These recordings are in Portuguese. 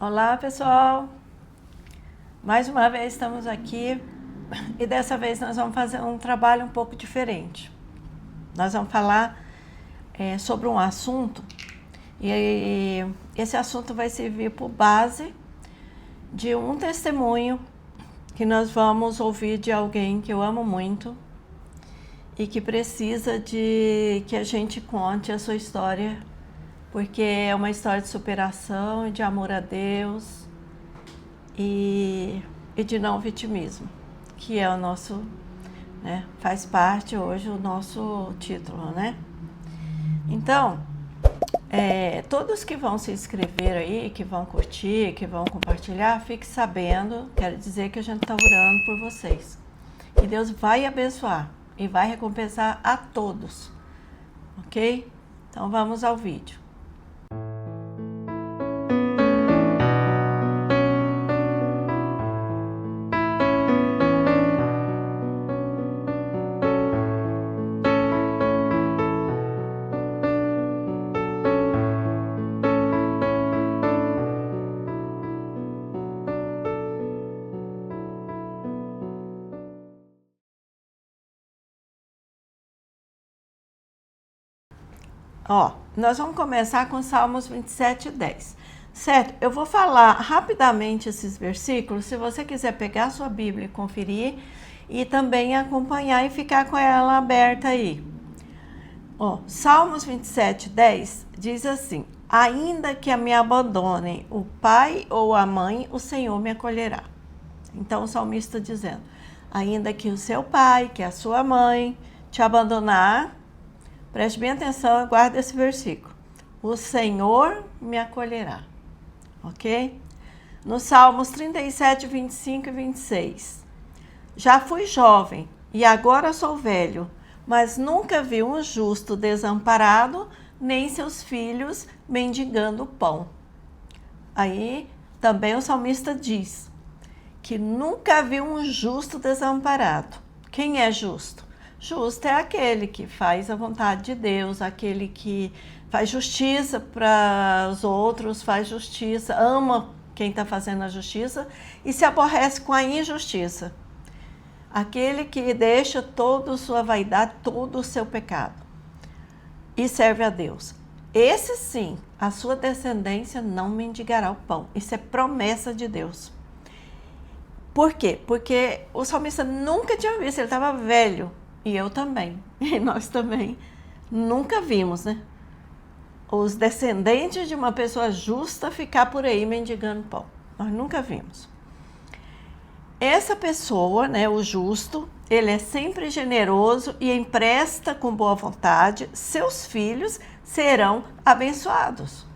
Olá, pessoal! Mais uma vez estamos aqui e dessa vez nós vamos fazer um trabalho um pouco diferente. Nós vamos falar sobre um assunto e esse assunto vai servir por base de um testemunho que nós vamos ouvir de alguém que eu amo muito e que precisa de que a gente conte a sua história, porque é uma história de superação e de amor a Deus e de não vitimismo, que é o nosso, faz parte hoje o nosso título, né? Então, todos que vão se inscrever aí, que vão curtir, que vão compartilhar, fique sabendo, quero dizer que a gente está orando por vocês. E Deus vai abençoar e vai recompensar a todos, ok? Então vamos ao vídeo. Nós vamos começar com Salmos 27:10, certo? Eu vou falar rapidamente esses versículos, se você quiser pegar a sua Bíblia e conferir, e também acompanhar e ficar com ela aberta aí. Salmos 27:10 diz assim: ainda que me abandonem o pai ou a mãe, o Senhor me acolherá. Então o salmista dizendo, ainda que o seu pai, que a sua mãe te abandonar, preste bem atenção e guarde esse versículo. O Senhor me acolherá. Ok? No Salmos 37, 25 e 26. Já fui jovem e agora sou velho, mas nunca vi um justo desamparado, nem seus filhos mendigando pão. Aí também o salmista diz que nunca viu um justo desamparado. Quem é justo? Justo é aquele que faz a vontade de Deus, aquele que faz justiça para os outros, faz justiça, ama quem está fazendo a justiça e se aborrece com a injustiça. Aquele que deixa toda a sua vaidade, todo o seu pecado e serve a Deus. Esse sim, a sua descendência não mendigará o pão. Isso é promessa de Deus. Por quê? Porque o salmista nunca tinha visto, ele estava velho. E eu também, e nós também nunca vimos, né? Os descendentes de uma pessoa justa ficar por aí mendigando pão. Nós nunca vimos. Essa pessoa, o justo, ele é sempre generoso e empresta com boa vontade, seus filhos serão abençoados.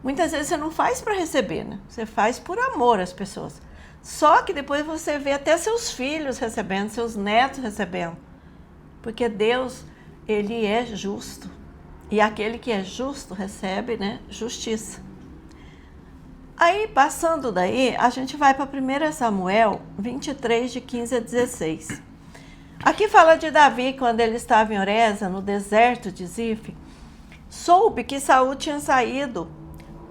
Muitas vezes você não faz para receber, né? Você faz por amor às pessoas. Só que depois você vê até seus filhos recebendo, seus netos recebendo. Porque Deus, ele é justo. E aquele que é justo recebe, justiça. Aí, passando daí, a gente vai para 1 Samuel 23, de 15 a 16. Aqui fala de Davi, quando ele estava em Oreza, no deserto de Zif, soube que Saul tinha saído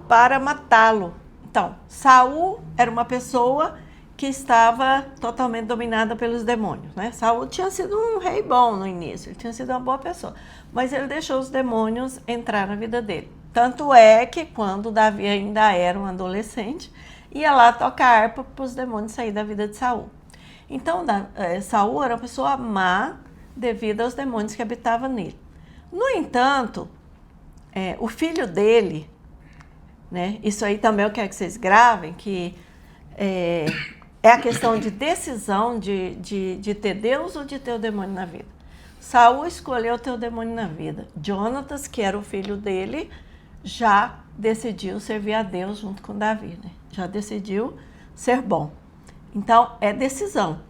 para matá-lo. Então, Saul era uma pessoa que estava totalmente dominada pelos demônios, Saul tinha sido um rei bom no início, ele tinha sido uma boa pessoa, mas ele deixou os demônios entrar na vida dele. Tanto é que quando Davi ainda era um adolescente, ia lá tocar harpa para os demônios saírem da vida de Saul. Então, Saul era uma pessoa má devido aos demônios que habitavam nele. No entanto, o filho dele, isso aí também eu quero que vocês gravem, que é a questão de decisão de ter Deus ou de ter o demônio na vida. Saul escolheu ter o demônio na vida. Jonatas, que era o filho dele, já decidiu servir a Deus junto com Davi, Já decidiu ser bom. Então, é decisão.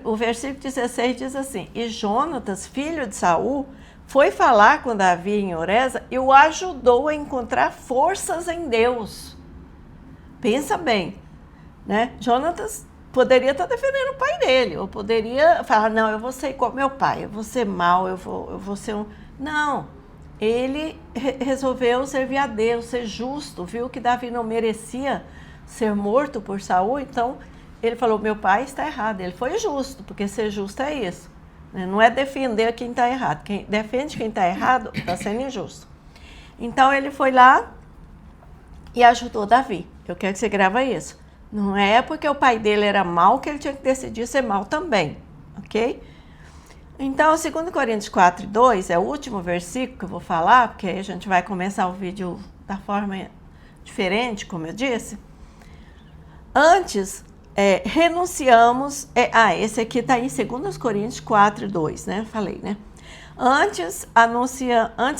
O versículo 16 diz assim, e Jonatas, filho de Saul, foi falar com Davi em Oreza e o ajudou a encontrar forças em Deus. Pensa bem. Jonatas poderia estar defendendo o pai dele, ou poderia falar, não, eu vou ser igual meu pai, eu vou ser mau, eu vou ser um... Não, ele resolveu servir a Deus, ser justo, viu que Davi não merecia ser morto por Saul, então ele falou, meu pai está errado. Ele foi justo, porque ser justo é isso, né? Não é defender quem está errado. Quem defende quem está errado está sendo injusto. Então ele foi lá e ajudou Davi. Eu quero que você grava isso. Não é porque o pai dele era mau que ele tinha que decidir ser mau também, ok? Então, 2 Coríntios 4:2 é o último versículo que eu vou falar, porque aí a gente vai começar o vídeo da forma diferente, como eu disse. Antes, renunciamos... esse aqui está em 2 Coríntios 4:2, né? Falei, né? Antes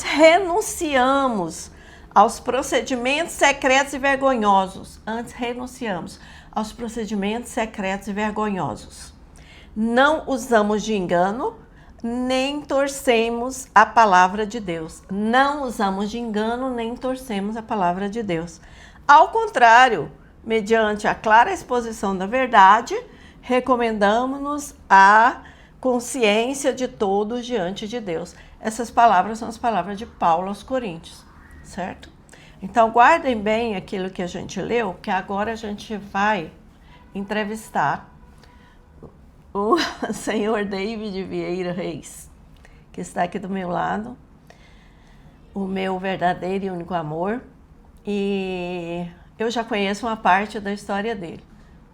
renunciamos aos procedimentos secretos e vergonhosos. Antes renunciamos aos procedimentos secretos e vergonhosos. Não usamos de engano, nem torcemos a palavra de Deus. Não usamos de engano, nem torcemos a palavra de Deus. Ao contrário, mediante a clara exposição da verdade, recomendamos-nos a consciência de todos diante de Deus. Essas palavras são as palavras de Paulo aos Coríntios, certo? Então, guardem bem aquilo que a gente leu, que agora a gente vai entrevistar o senhor David Vieira Reis, que está aqui do meu lado, o meu verdadeiro e único amor, e eu já conheço uma parte da história dele,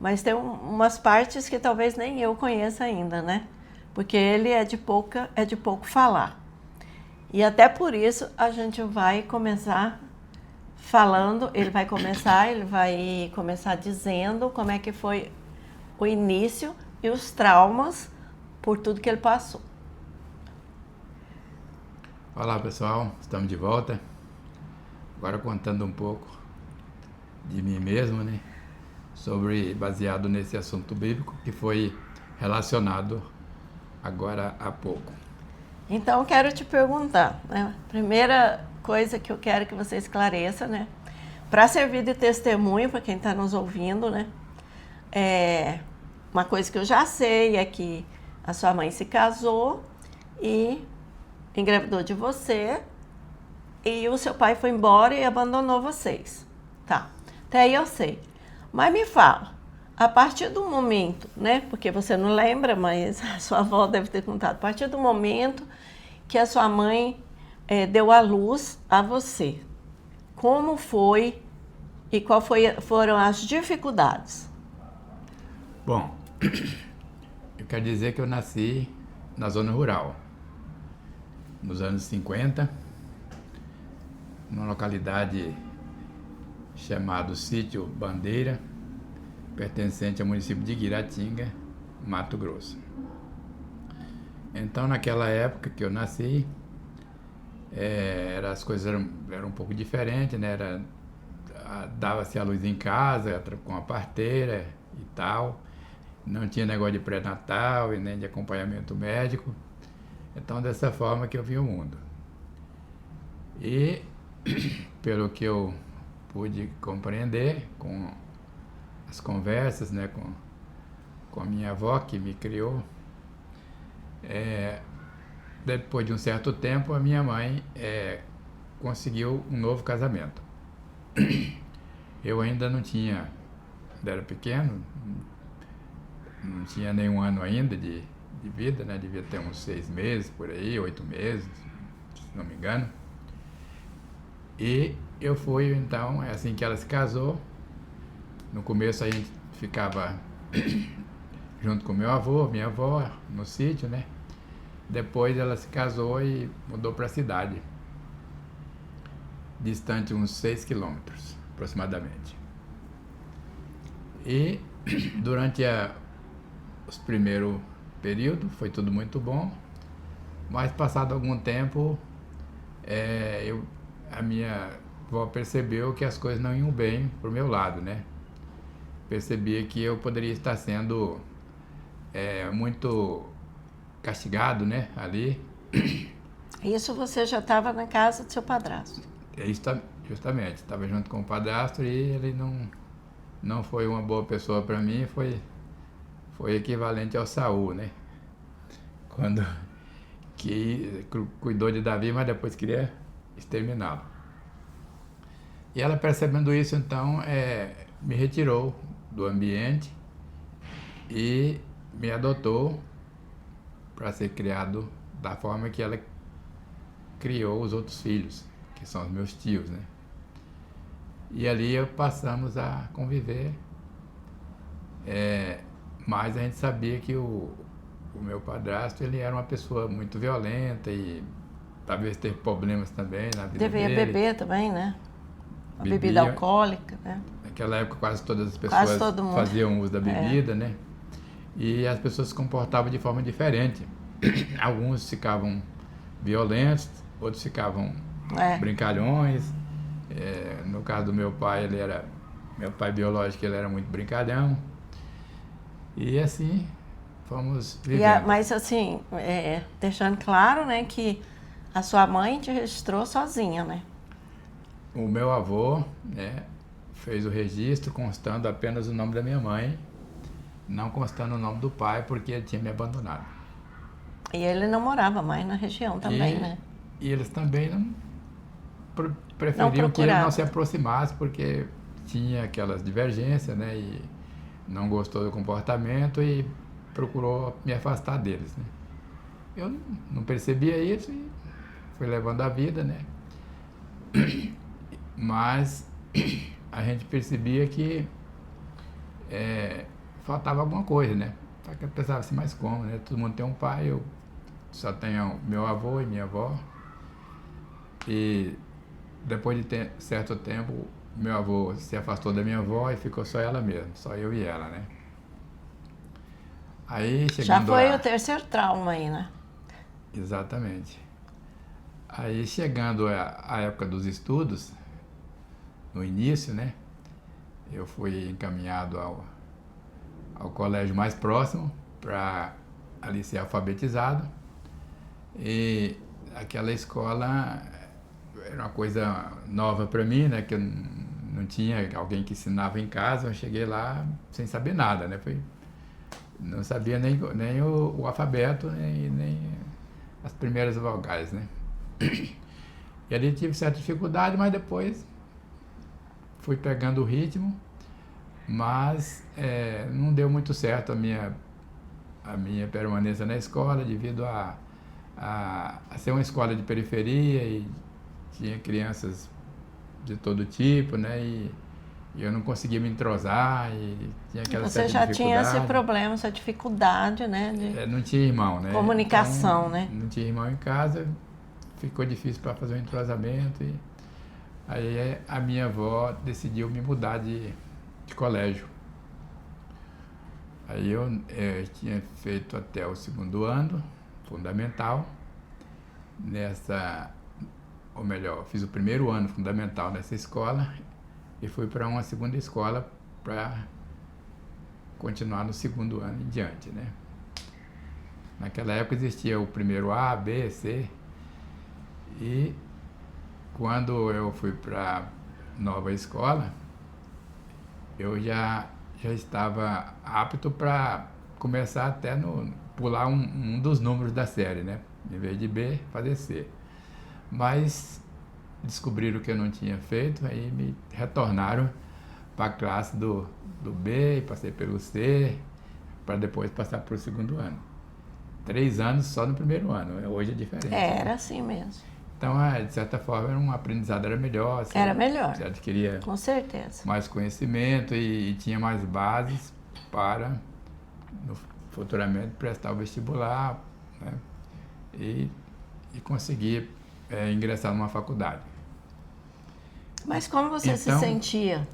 mas tem umas partes que talvez nem eu conheça ainda, né? Porque ele é de pouco falar. E até por isso a gente vai começar falando, ele vai começar dizendo como é que foi o início e os traumas por tudo que ele passou. Olá pessoal, estamos de volta. Agora contando um pouco de mim mesmo, né? Baseado nesse assunto bíblico que foi relacionado agora há pouco. Então, quero te perguntar, né? Primeira coisa que eu quero que você esclareça, né? Para servir de testemunho para quem está nos ouvindo, né? Uma coisa que eu já sei é que a sua mãe se casou e engravidou de você e o seu pai foi embora e abandonou vocês. Tá, até aí eu sei. Mas me fala, a partir do momento, né? Porque você não lembra, mas a sua avó deve ter contado. A partir do momento que a sua mãe deu à luz a você, como foi e foram as dificuldades? Bom, eu quero dizer que eu nasci na zona rural, nos anos 50, numa localidade chamada Sítio Bandeira, pertencente ao município de Guiratinga, Mato Grosso. Então, naquela época que eu nasci, as coisas eram um pouco diferentes, né? Dava-se a luz em casa, com a parteira e tal. Não tinha negócio de pré-natal e nem de acompanhamento médico. Então, dessa forma que eu vi o mundo. E, pelo que eu pude compreender com as conversas, né, com a minha avó que me criou, depois de um certo tempo, a minha mãe conseguiu um novo casamento. Eu ainda não tinha, era pequeno, não tinha nenhum ano ainda de vida, né? Devia ter uns 6 meses por aí, 8 meses, se não me engano. E eu fui, então, assim que ela se casou. No começo a gente ficava junto com meu avô, minha avó, no sítio, né? Depois ela se casou e mudou para a cidade, distante uns 6 quilômetros, aproximadamente. E durante os primeiros períodos foi tudo muito bom, mas passado algum tempo a minha avó percebeu que as coisas não iam bem pro meu lado, né? Percebia que eu poderia estar sendo muito castigado, né, ali. Isso você já estava na casa do seu padrasto? Justamente, estava junto com o padrasto e ele não foi uma boa pessoa para mim, foi equivalente ao Saul, né? Que cuidou de Davi, mas depois queria exterminá-lo. E ela, percebendo isso, então, me retirou do ambiente e me adotou para ser criado da forma que ela criou os outros filhos, que são os meus tios, né? E ali passamos a conviver, mas a gente sabia que o meu padrasto, ele era uma pessoa muito violenta e talvez teve problemas também na vida Devia dele. beber também, né? A Bebia. bebida alcoólica, né? Naquela época quase todas as pessoas faziam uso da bebida, né? E as pessoas se comportavam de forma diferente. Alguns ficavam violentos, outros ficavam brincalhões. No caso do meu pai, meu pai biológico, ele era muito brincalhão. E assim fomos vivendo. Mas assim, deixando claro, né, que a sua mãe te registrou sozinha, né? O meu avô, né, fez o registro constando apenas o nome da minha mãe, não constando o nome do pai, porque ele tinha me abandonado. E ele não morava mais na região também, né? E eles também preferiam que ele não se aproximasse, porque tinha aquelas divergências, né, e não gostou do comportamento e procurou me afastar deles, né? Eu não percebia isso e fui levando a vida, né? Mas a gente percebia que faltava alguma coisa, né? Só que eu pensava assim, mas como, né? Todo mundo tem um pai, eu só tenho meu avô e minha avó. E depois de certo tempo, meu avô se afastou da minha avó e ficou só ela mesma, só eu e ela, né? Aí, já foi o terceiro trauma aí, né? Exatamente. Aí, chegando a época dos estudos, no início, né? Eu fui encaminhado ao colégio mais próximo para ali ser alfabetizado. E aquela escola era uma coisa nova para mim, né? Que eu não tinha alguém que ensinava em casa. Eu cheguei lá sem saber nada, né? Não sabia nem o alfabeto, nem as primeiras vogais, né? E ali tive certa dificuldade, mas depois fui pegando o ritmo, mas não deu muito certo a minha permanência na escola, devido a ser uma escola de periferia e tinha crianças de todo tipo, né? E eu não conseguia me entrosar e tinha aquela certa dificuldade. Você já tinha esse problema, essa dificuldade, né? Não tinha irmão, né? Comunicação, então, né? Não tinha irmão em casa, ficou difícil para fazer um entrosamento. E aí a minha avó decidiu me mudar de colégio. Aí eu tinha feito até o segundo ano, fundamental, ou melhor, fiz o primeiro ano fundamental nessa escola e fui para uma segunda escola para continuar no segundo ano em diante, né? Naquela época existia o primeiro A, B, C, e quando eu fui para a nova escola, eu já estava apto para começar até pular um dos números da série, né? Em vez de B, fazer C. Mas descobriram que eu não tinha feito, aí me retornaram para a classe do B, passei pelo C, para depois passar para o segundo ano. 3 anos só no primeiro ano, hoje é diferente. Era assim mesmo. Então, de certa forma, um aprendizado era melhor. Era melhor. Você adquiria com certeza mais conhecimento e tinha mais bases para, futuramente, prestar o vestibular, né? E conseguir ingressar numa faculdade. Mas como você se sentia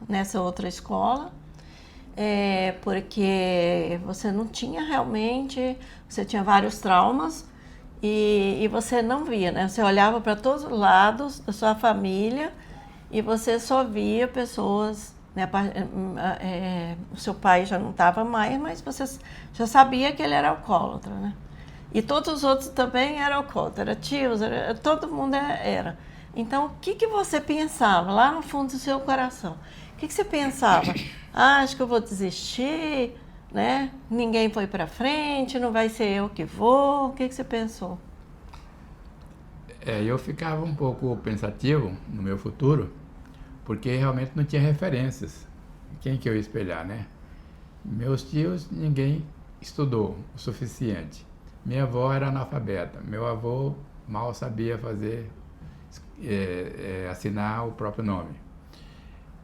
nessa outra escola? Porque você não tinha realmente, você tinha vários traumas e você não via, né? Você olhava para todos os lados da sua família e você só via pessoas, né? O seu pai já não estava mais, mas você já sabia que ele era alcoólatra, né? E todos os outros também eram alcoólatras, tios, todo mundo era. Então, o que você pensava lá no fundo do seu coração? O que você pensava? Acho que eu vou desistir, né? Ninguém foi para frente, não vai ser eu que vou. O que você pensou? Eu ficava um pouco pensativo no meu futuro, porque realmente não tinha referências. Quem que eu ia espelhar, né? Meus tios, ninguém estudou o suficiente. Minha avó era analfabeta. Meu avô mal sabia fazer, assinar o próprio nome.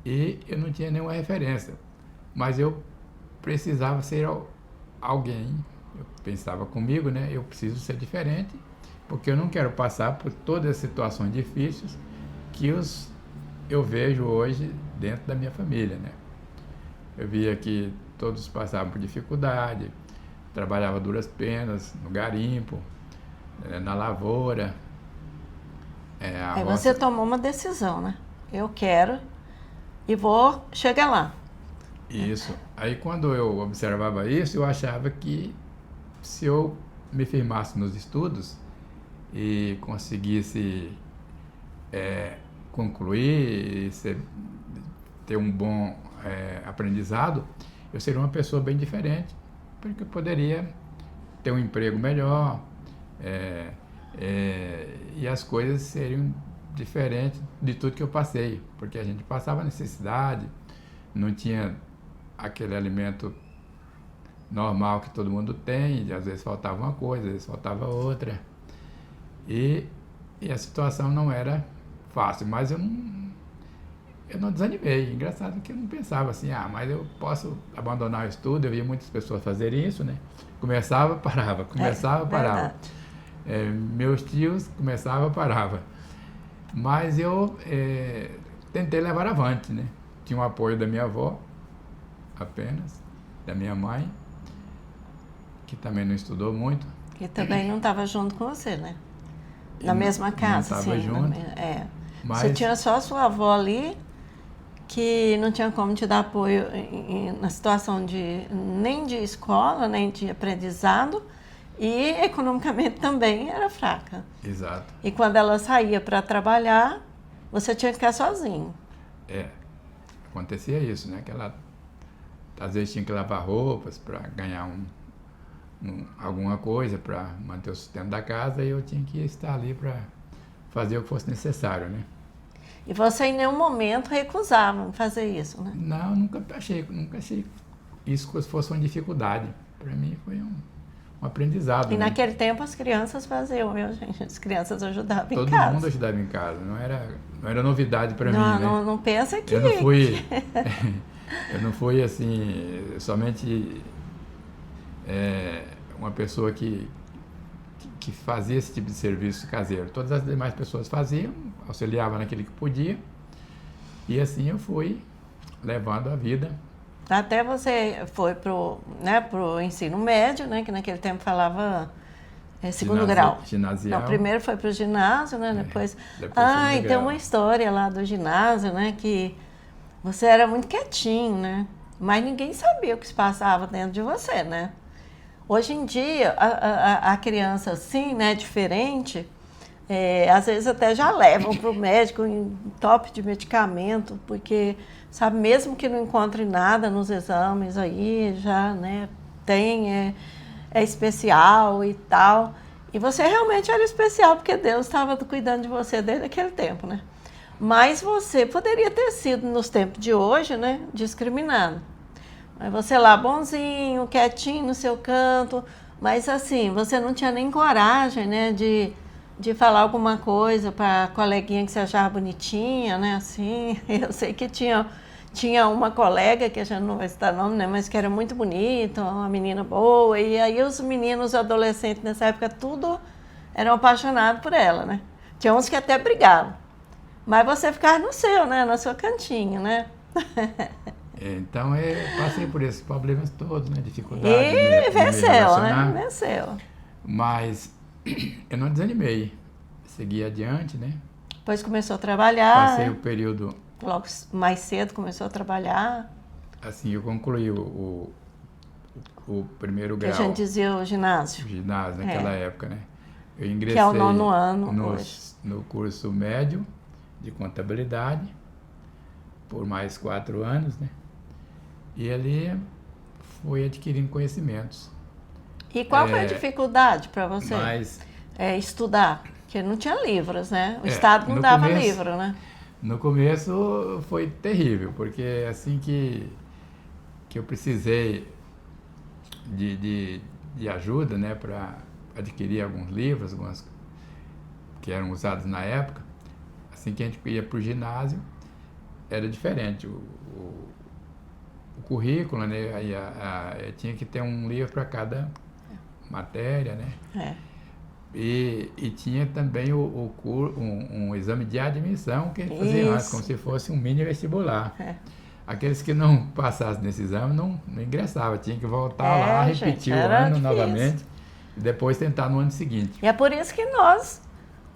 E eu não tinha nenhuma referência. Mas eu precisava ser alguém. Eu pensava comigo, né? Eu preciso ser diferente, porque eu não quero passar por todas as situações difíceis que eu vejo hoje dentro da minha família, né? Eu via que todos passavam por dificuldade, trabalhava duras penas no garimpo, na lavoura. Aí você tomou uma decisão, né? Eu quero e vou chegar lá. Isso. Aí quando eu observava isso, eu achava que se eu me firmasse nos estudos e conseguisse concluir e ter um bom aprendizado, eu seria uma pessoa bem diferente, porque eu poderia ter um emprego melhor, e as coisas seriam diferentes de tudo que eu passei, porque a gente passava necessidade, não tinha aquele alimento normal que todo mundo tem, às vezes faltava uma coisa, às vezes faltava outra, e a situação não era fácil, mas eu não desanimei. Engraçado que eu não pensava assim, mas eu posso abandonar o estudo. Eu via muitas pessoas fazerem isso, né? Começava, parava, parava. Meus tios começava, parava. Mas eu tentei levar avante, né? Tinha o apoio da minha avó, apenas, da minha mãe, que também não estudou muito. Que também não estava junto com você, né? Na mesma casa, não estava junto. Mas você tinha só a sua avó ali, que não tinha como te dar apoio na situação nem de escola, nem de aprendizado, e economicamente também era fraca. Exato. E quando ela saía para trabalhar, você tinha que ficar sozinho. Acontecia isso, né? Que ela às vezes tinha que lavar roupas para ganhar alguma coisa para manter o sustento da casa, e eu tinha que estar ali para fazer o que fosse necessário, né? E você em nenhum momento recusava fazer isso, né? Não, nunca achei isso fosse uma dificuldade. Para mim foi um aprendizado. E né? naquele tempo as crianças faziam, viu, gente? As crianças ajudavam em casa. Todo mundo ajudava em casa, não era novidade para mim, né? Não pensa que... Eu não fui assim, somente uma pessoa que fazia esse tipo de serviço caseiro. Todas as demais pessoas faziam, auxiliavam naquilo que podia, e assim eu fui levando a vida. Até você foi pro ensino médio, né? Que naquele tempo falava segundo grau. Ginasial. Não, primeiro foi pro ginásio, né? Depois e tem uma história lá do ginásio, né? Que você era muito quietinho, né? Mas ninguém sabia o que se passava dentro de você, né? Hoje em dia, a criança assim, né, diferente, às vezes até já levam para o médico em top de medicamento, porque, sabe, mesmo que não encontre nada nos exames aí, já, né, tem, é especial e tal. E você realmente era especial, porque Deus estava cuidando de você desde aquele tempo, né? Mas você poderia ter sido, nos tempos de hoje, né, discriminado. Mas você lá bonzinho, quietinho no seu canto, mas assim, você não tinha nem coragem, né, de falar alguma coisa para a coleguinha que você achava bonitinha, né, assim. Eu sei que tinha uma colega, que a gente não vai citar nome, né, mas que era muito bonita, uma menina boa, e aí os meninos adolescentes nessa época tudo eram apaixonados por ela, né. Tinha uns que até brigavam, mas você ficava no seu, né, na sua cantinha, né. Então, eu passei por esses problemas todos, né? Dificuldade. E venceu, né? Venceu. Mas eu não desanimei. Segui adiante, né? Depois começou a trabalhar. Passei o período... Logo mais cedo começou a trabalhar. Assim, eu concluí o primeiro grau. Que a gente dizia o ginásio. O ginásio, naquela época, né? Eu ingressei... Que é o 9º ano no curso médio de contabilidade, por mais 4 anos, né? E ali fui adquirindo conhecimentos. E qual foi a dificuldade para você estudar? Porque não tinha livros, né? O Estado não dava livro, né? No começo foi terrível, porque assim que eu precisei de ajuda, né, para adquirir alguns livros, algumas que eram usados na época, assim que a gente ia para o ginásio, era diferente. O currículo, né, tinha que ter um livro para cada matéria, né? E tinha também um exame de admissão que a gente fazia antes, como se fosse um mini vestibular. Aqueles que não passassem nesse exame não ingressavam, tinha que voltar lá, repetir o ano novamente e depois tentar no ano seguinte. E é por isso que nós,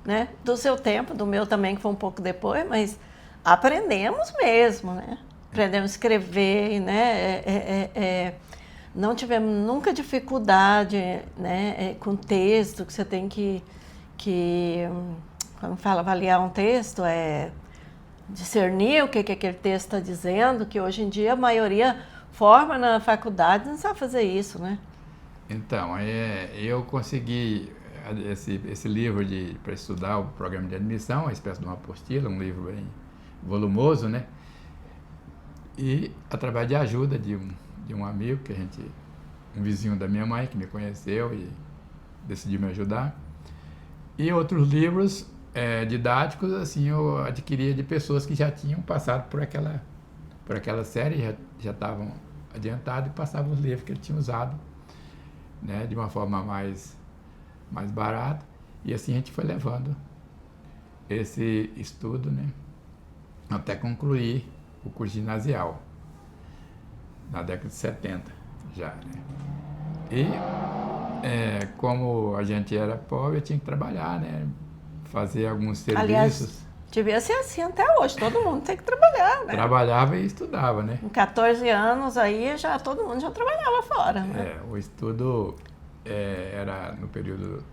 né, do seu tempo, do meu também, que foi um pouco depois, mas aprendemos mesmo, né? Aprendemos a escrever, né? Não tivemos nunca dificuldade, né, com texto, que você tem que como fala, avaliar um texto, discernir o que aquele texto está dizendo, que hoje em dia a maioria forma na faculdade não sabe fazer isso, né? Então, eu consegui esse livro para estudar o programa de admissão, uma espécie de uma apostila, um livro bem volumoso, né? E através de ajuda de um amigo, um vizinho da minha mãe, que me conheceu e decidiu me ajudar. E outros livros didáticos, assim, eu adquiria de pessoas que já tinham passado por aquela série, já estavam adiantados e passavam os livros que ele tinha usado, né, de uma forma mais barata. E assim a gente foi levando esse estudo, né, até concluir o curso ginasial, na década de 70 já, né? E como a gente era pobre, eu tinha que trabalhar, né? Fazer alguns serviços. Aliás, devia ser assim até hoje, todo mundo tem que trabalhar, né? Trabalhava e estudava, né? Com 14 anos aí, todo mundo já trabalhava fora, né? O estudo era no período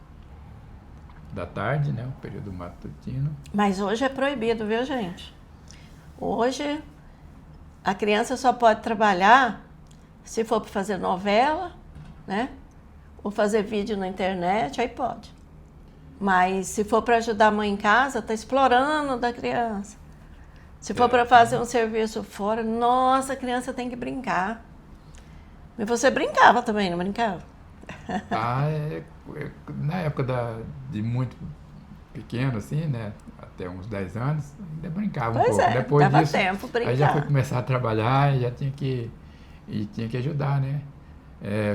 da tarde, né? O período matutino. Mas hoje é proibido, viu, gente? Hoje a criança só pode trabalhar se for para fazer novela, né? Ou fazer vídeo na internet, aí pode. Mas se for para ajudar a mãe em casa, tá explorando da criança. Se for para fazer um serviço fora, nossa, a criança tem que brincar. E você brincava também, não brincava? Na época de muito pequeno, assim, né? Até uns 10 anos, ainda brincava um pouco. Depois dava disso, tempo brincar. Aí já foi começar a trabalhar e já tinha que ajudar, né?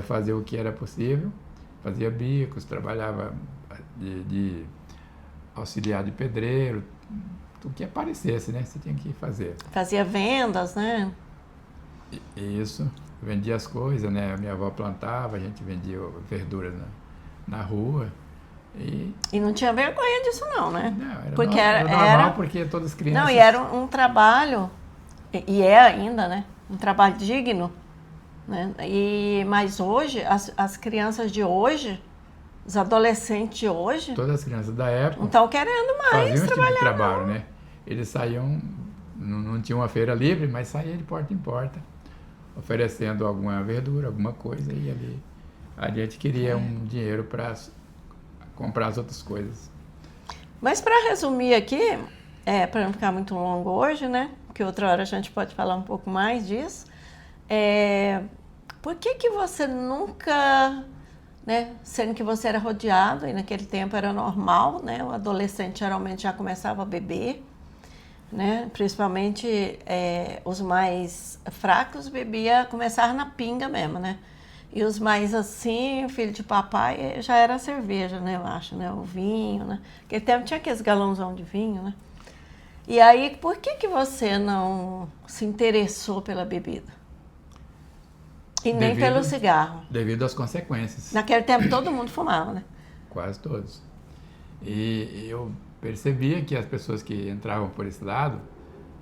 Fazer o que era possível. Fazia bicos, trabalhava de auxiliar de pedreiro, tudo que aparecesse, né? Você tinha que fazer. Fazia vendas, né? Isso, vendia as coisas, né? A minha avó plantava, a gente vendia verduras na rua. E não tinha vergonha disso não, né? Não, porque era normal, porque todas as crianças... Não, e era um trabalho, e é ainda, né? Um trabalho digno, né? Mas hoje, as crianças de hoje, os adolescentes de hoje... Todas as crianças da época... Não estão querendo mais faziam trabalhar, esse tipo de trabalho, não. né? Eles saíam, não tinha uma feira livre, mas saía de porta em porta, oferecendo alguma verdura, alguma coisa, e ali a gente queria um dinheiro para comprar as outras coisas. Mas para resumir aqui, para não ficar muito longo hoje, né? Porque outra hora a gente pode falar um pouco mais disso. Por que você nunca, né? Sendo que você era rodeado, e naquele tempo era normal, né? O adolescente geralmente já começava a beber, né? Principalmente os mais fracos começavam na pinga mesmo, né? E os mais assim, filho de papai, já era a cerveja, né, eu acho, né, o vinho, né. Naquele tempo tinha aqueles galãozão de vinho, né. E aí, por que você não se interessou pela bebida? E nem pelo cigarro? Devido às consequências. Naquele tempo todo mundo fumava, né? Quase todos. E eu percebia que as pessoas que entravam por esse lado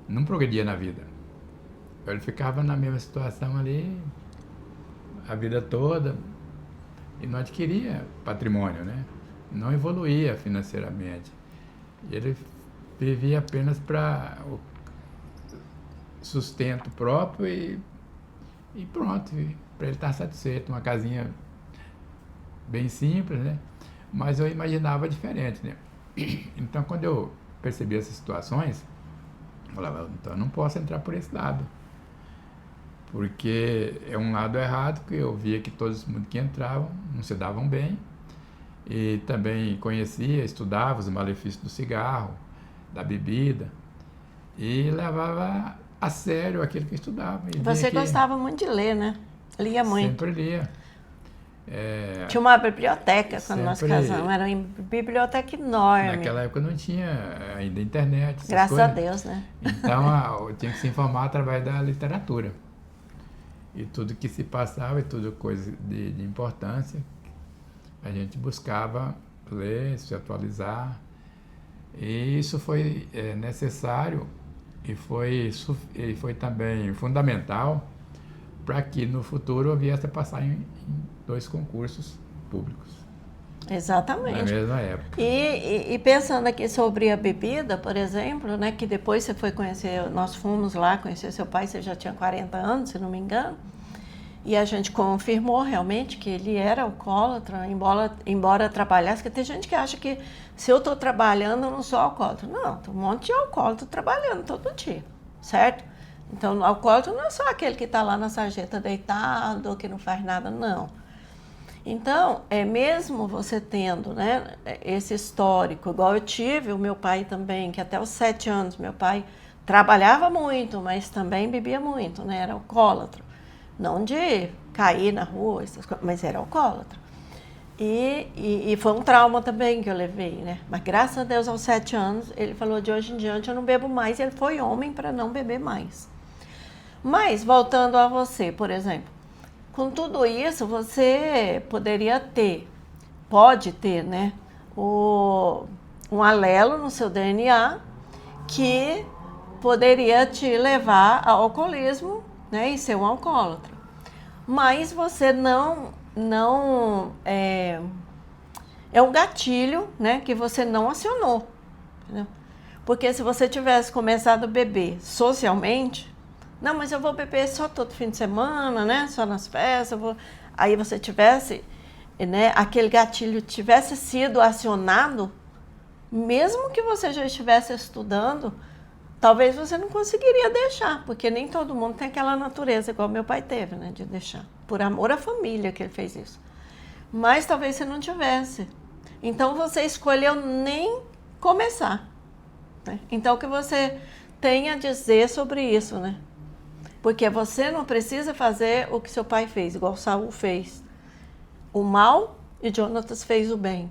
não progrediam na vida. Ele ficava na mesma situação ali a vida toda e não adquiria patrimônio, né? Não evoluía financeiramente. E ele vivia apenas para o sustento próprio e pronto, para ele estar satisfeito. Uma casinha bem simples, né? Mas eu imaginava diferente, né? Então, quando eu percebi essas situações, eu falava, então eu não posso entrar por esse lado. Porque é um lado errado, que eu via que todos mundo que entravam não se davam bem. E também conhecia, estudava os malefícios do cigarro, da bebida, e levava a sério aquilo que eu estudava. E Você gostava muito de ler, né? Lia muito. Sempre lia. Tinha uma biblioteca quando nós sempre- casamos, era uma biblioteca enorme. Naquela época não tinha ainda internet, essas Graças coisas. a Deus, né? Então eu tinha que se informar através da literatura. E tudo que se passava, e tudo coisa de importância, a gente buscava ler, se atualizar. E isso foi necessário e foi também fundamental para que no futuro eu viesse a passar em 2 concursos públicos na Exatamente. mesma época. E pensando aqui sobre a bebida, por exemplo, né, que depois você foi conhecer, nós fomos lá conhecer seu pai, você já tinha 40 anos, se não me engano, e a gente confirmou realmente que ele era alcoólatra, embora trabalhasse, porque tem gente que acha que se eu estou trabalhando eu não sou alcoólatra. Não, tem um monte de alcoólatra trabalhando todo dia, certo? Então, o alcoólatra não é só aquele que está lá na sarjeta deitado, que não faz nada, não. Então, mesmo você tendo, né, esse histórico, igual eu tive, o meu pai também, que até os 7 anos, meu pai trabalhava muito, mas também bebia muito, né, era alcoólatra. Não de cair na rua, essas coisas, mas era alcoólatra. E foi um trauma também que eu levei, né? Mas graças a Deus, aos 7 anos, ele falou, de hoje em diante eu não bebo mais, e ele foi homem para não beber mais. Mas, voltando a você, por exemplo, com tudo isso, você pode ter, né, um alelo no seu DNA que poderia te levar ao alcoolismo, né, e ser um alcoólatra. Mas você não é um gatilho, né, que você não acionou, entendeu? Porque se você tivesse começado a beber socialmente, não, mas eu vou beber só todo fim de semana, né? Só nas festas, aí você tivesse, né? Aquele gatilho tivesse sido acionado, mesmo que você já estivesse estudando, talvez você não conseguiria deixar, porque nem todo mundo tem aquela natureza igual meu pai teve, né? De deixar. Por amor à família que ele fez isso. Mas talvez você não tivesse. Então você escolheu nem começar, né? Então o que você tem a dizer sobre isso, né? Porque você não precisa fazer o que seu pai fez, igual Saul fez. O mal e Jonatas fez o bem.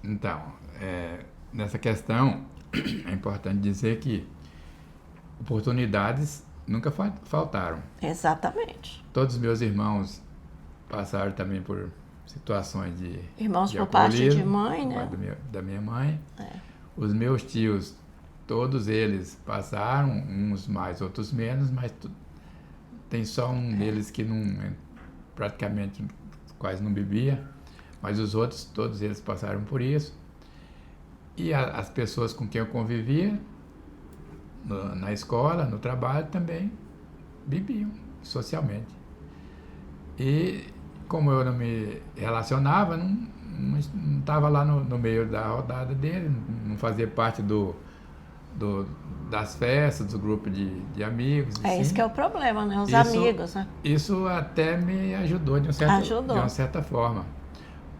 Então, nessa questão, é importante dizer que oportunidades nunca faltaram. Exatamente. Todos os meus irmãos passaram também por situações de Irmãos de por parte de alcoolismo, mãe, por né? parte da minha mãe. É. Os meus tios, todos eles passaram, uns mais, outros menos, mas tem só um deles que praticamente quase não bebia, mas os outros, todos eles passaram por isso. E as pessoas com quem eu convivia, na escola, no trabalho, também bebiam socialmente. E como eu não me relacionava, não estava lá no meio da rodada dele, não fazia parte das festas, do grupo de amigos. É assim. isso que é o problema, né? Os Isso- amigos, né? Isso até me ajudou de uma certa forma,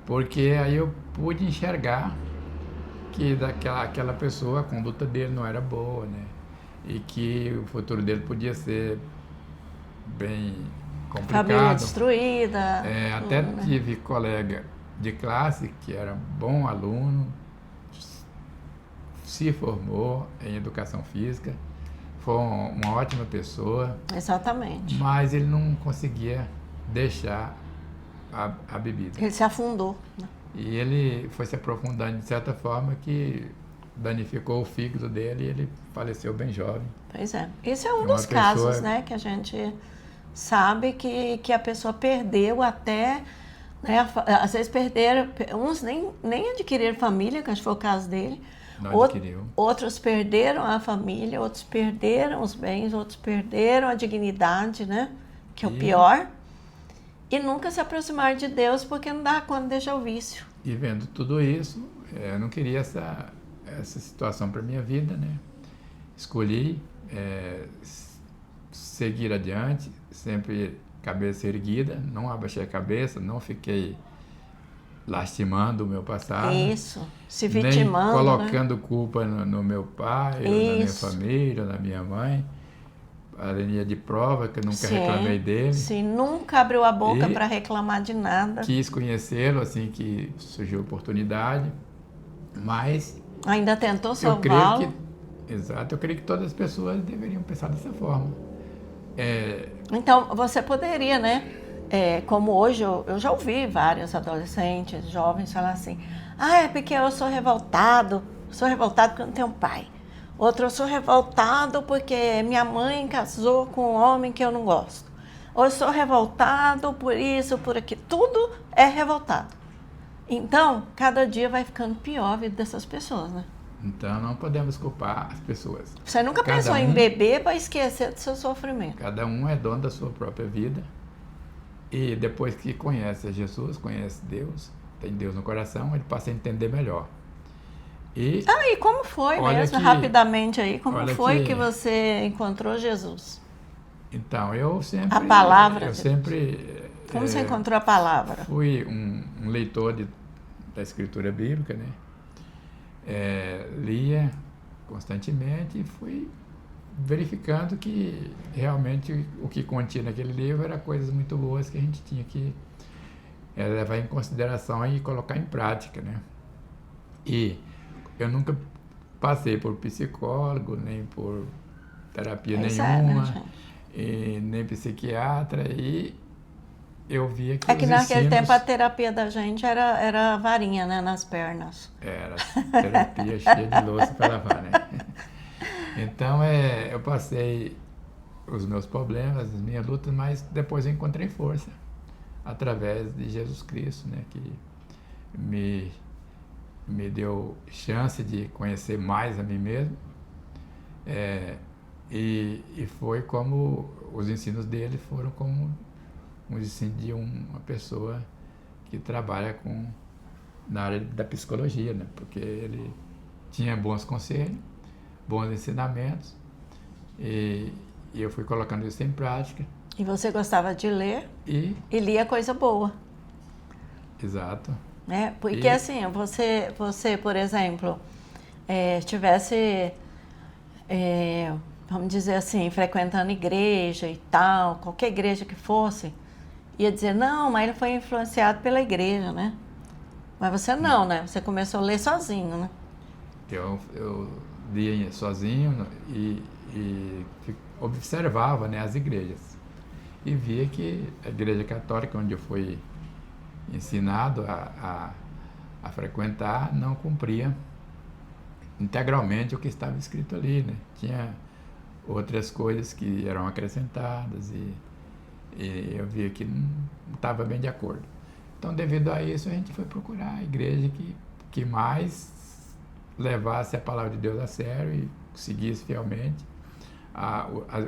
porque aí eu pude enxergar que aquela pessoa, a conduta dele não era boa, né? E que o futuro dele podia ser bem complicado. Família destruída. Até tudo, né? tive colega de classe que era bom aluno, se formou em educação física, foi uma ótima pessoa, Exatamente. mas ele não conseguia deixar a bebida. Ele se afundou, né? E ele foi se aprofundando de certa forma que danificou o fígado dele e ele faleceu bem jovem. Pois é. Esse é um Uma dos casos, pessoa- né? Que a gente sabe que a pessoa perdeu até, né? Às vezes perderam, uns nem adquiriram família, que acho que foi o caso dele. Não adquiriu. Outros perderam a família, outros perderam os bens, outros perderam a dignidade, né? Que é o pior. E nunca se aproximaram de Deus porque não dá conta de deixar o vício. E vendo tudo isso, eu não queria essa situação para minha vida, né? Escolhi seguir adiante, sempre cabeça erguida, não abaixei a cabeça, não fiquei lastimando o meu passado. Isso, se nem vitimando, colocando culpa no meu pai, ou na minha família, ou na minha mãe. A linha de prova, que eu nunca reclamei dele. Sim, nunca abriu a boca para reclamar de nada. Quis conhecê-lo assim que surgiu a oportunidade, mas... Ainda tentou salvá-lo? Exato, eu creio que todas as pessoas deveriam pensar dessa forma. Então, você poderia, né? Como hoje, eu já ouvi vários adolescentes, jovens falar assim: é porque eu sou revoltado porque eu não tenho pai. Outro, eu sou revoltado porque minha mãe casou com um homem que eu não gosto. Ou eu sou revoltado por isso, por aquilo. Tudo é revoltado. Então, cada dia vai ficando pior a vida dessas pessoas, né? Então, não podemos culpar as pessoas. Você nunca pensou em beber para esquecer do seu sofrimento? Cada um é dono da sua própria vida. E depois que conhece Jesus, conhece Deus, tem Deus no coração, ele passa a entender melhor. E como foi mesmo, rapidamente aí, como foi que você encontrou Jesus? Então, eu sempre... A palavra. Como você encontrou a palavra? Fui um leitor da escritura bíblica, né? Lia constantemente e fui verificando que realmente o que continha naquele livro era coisas muito boas que a gente tinha que levar em consideração e colocar em prática, né? E eu nunca passei por psicólogo, nem por terapia nenhuma, e nem psiquiatra, e eu via que que naquele tempo a terapia da gente era varinha, né, nas pernas. Era terapia cheia de louça para lavar, né? Então, eu passei os meus problemas, as minhas lutas, mas depois eu encontrei força através de Jesus Cristo, né, que me deu chance de conhecer mais a mim mesmo, e foi como os ensinos dele foram como os ensinos de uma pessoa que trabalha na área da psicologia, né? Porque ele tinha bons conselhos, bons ensinamentos, e eu fui colocando isso em prática. E você gostava de ler e lia coisa boa. Exato. Porque assim, você, por exemplo, estivesse, vamos dizer assim, frequentando igreja e tal, qualquer igreja que fosse, ia dizer, não, mas ele foi influenciado pela igreja, né? Mas você não, né? Você começou a ler sozinho, né? Eu lia sozinho e observava, né, as igrejas. E via que a igreja católica, onde eu fui ensinado a frequentar, não cumpria integralmente o que estava escrito ali, né? Tinha outras coisas que eram acrescentadas e eu via que não estava bem de acordo. Então, devido a isso, a gente foi procurar a igreja que mais levasse a palavra de Deus a sério e seguisse fielmente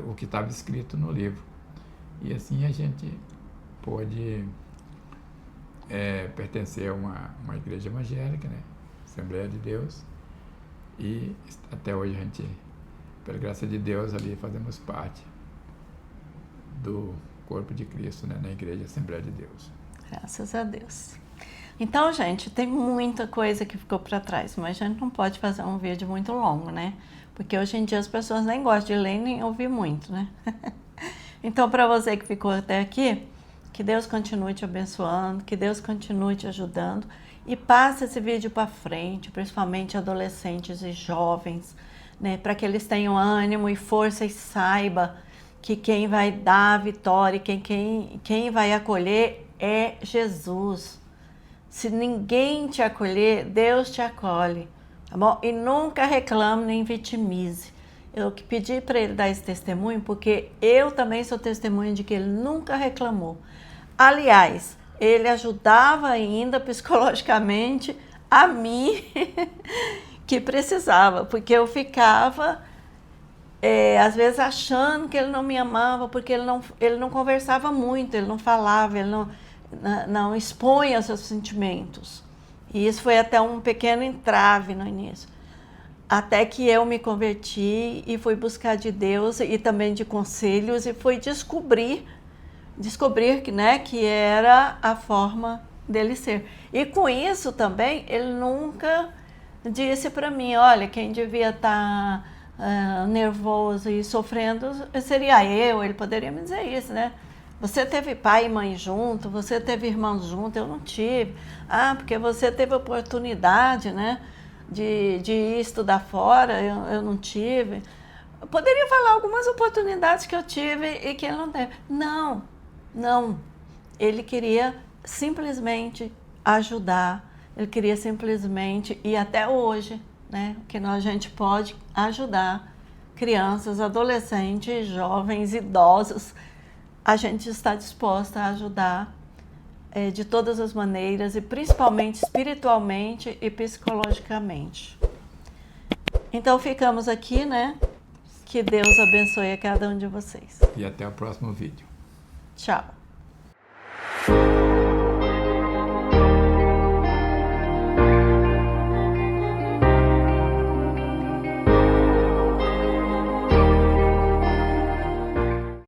o que estava escrito no livro. E assim a gente pôde pertencer a uma igreja evangélica, né? Assembleia de Deus, e até hoje a gente, pela graça de Deus, ali fazemos parte do corpo de Cristo, né? Na igreja Assembleia de Deus. Graças a Deus. Então, gente, tem muita coisa que ficou para trás, mas a gente não pode fazer um vídeo muito longo, né? Porque hoje em dia as pessoas nem gostam de ler nem ouvir muito, né? Então, para você que ficou até aqui, que Deus continue te abençoando, que Deus continue te ajudando e passe esse vídeo para frente, principalmente adolescentes e jovens, né? Para que eles tenham ânimo e força e saiba que quem vai dar a vitória, quem vai acolher é Jesus. Se ninguém te acolher, Deus te acolhe, tá bom? E nunca reclame nem vitimize. Eu que pedi para ele dar esse testemunho, porque eu também sou testemunha de que ele nunca reclamou. Aliás, ele ajudava ainda psicologicamente a mim, que precisava, porque eu ficava, às vezes, achando que ele não me amava, porque ele não conversava muito, ele não falava, ele não expunha seus sentimentos. E isso foi até um pequeno entrave no início. Até que eu me converti e fui buscar de Deus e também de conselhos e fui descobrir que, né, que era a forma dele ser. E com isso também, ele nunca disse para mim, olha, quem devia estar nervoso e sofrendo seria eu. Ele poderia me dizer isso, né? Você teve pai e mãe junto, você teve irmãos junto, eu não tive. Ah, porque você teve oportunidade, né, de ir estudar fora, eu não tive. Eu poderia falar algumas oportunidades que eu tive e que ele não teve. Não. Ele queria simplesmente ajudar, ele queria simplesmente, e até hoje, né, que a gente pode ajudar crianças, adolescentes, jovens, idosos, a gente está disposta a ajudar de todas as maneiras e principalmente espiritualmente e psicologicamente. Então ficamos aqui, né? Que Deus abençoe a cada um de vocês. E até o próximo vídeo. Tchau.